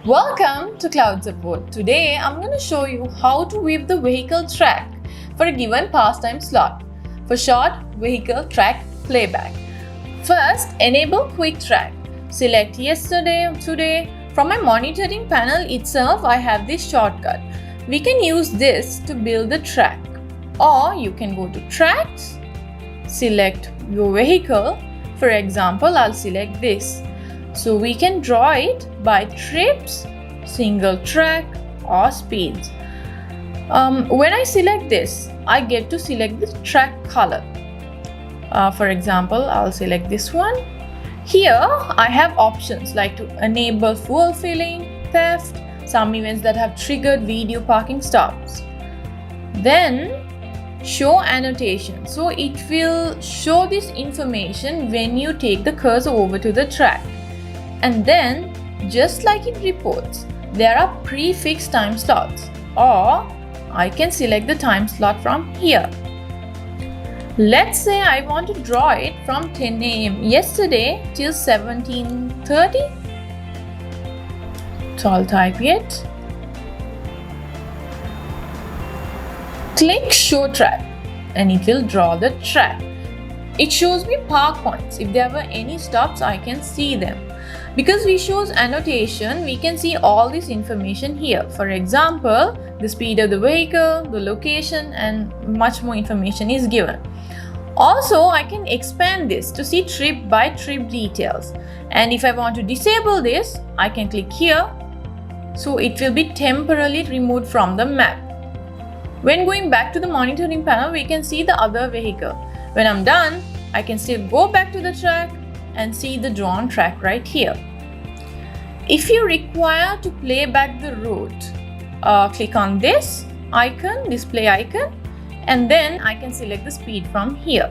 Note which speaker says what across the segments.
Speaker 1: Welcome to Cloud Support. Today I'm going to show you how to weave the vehicle track for a given pastime slot. For short, vehicle track playback. First, enable quick track. Select yesterday, today. From my monitoring panel itself, I have this shortcut. We can use this to build the track. Or you can go to Tracks, select your vehicle. For example, I'll select this. So we can draw it by trips, single track or speeds. When I select this, I get to select the track color. For example, I'll select this one. Here I have options like to enable fuel filling, theft, some events that have triggered video parking stops. Then show annotation. So it will show this information when you take the cursor over to the track. And then, just like in reports, there are prefixed time slots, or I can select the time slot from here. Let's say I want to draw it from 10 a.m. yesterday till 17:30. So I'll type it. Click Show Track and it will draw the track. It shows me park points. If there were any stops, I can see them. Because we shows annotation, we can see all this information here. For example, the speed of the vehicle, the location, and much more information is given. Also, I can expand this to see trip by trip details. And if I want to disable this, I can click here. So it will be temporarily removed from the map. When going back to the monitoring panel, we can see the other vehicle. When I'm done, I can still go back to the track and see the drawn track right here. If you require to play back the route, click on this icon, display icon, and then I can select the speed from here.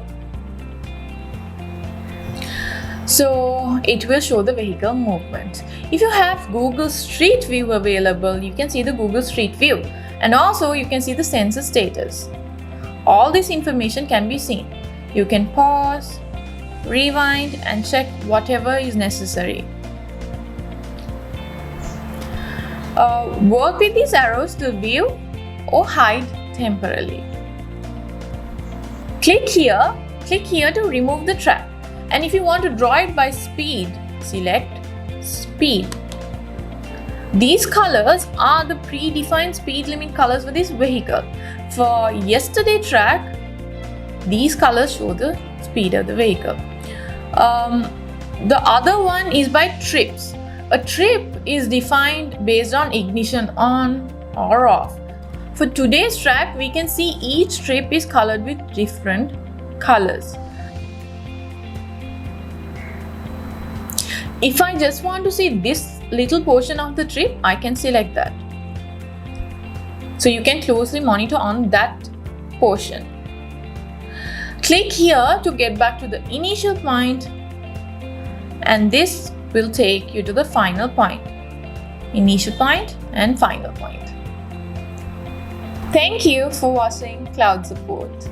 Speaker 1: So it will show the vehicle movement. If you have Google Street View available, you can see the Google Street View, and also you can see the sensor status. All this information can be seen. You can pause, rewind and check whatever is necessary. Work with these arrows to view or hide temporarily. Click here to remove the track. And if you want to draw it by speed, select speed. These colors are the predefined speed limit colors for this vehicle. For yesterday track, these colors show the speed of the vehicle. The other one is by trips. A trip is defined based on ignition on or off. For today's track, we can see each trip is colored with different colors. If I just want to see this little portion of the trip, I can select that. So you can closely monitor on that portion. Click here to get back to the initial point, and this will take you to the final point. Initial point and final point. Thank you for watching Cloud Support.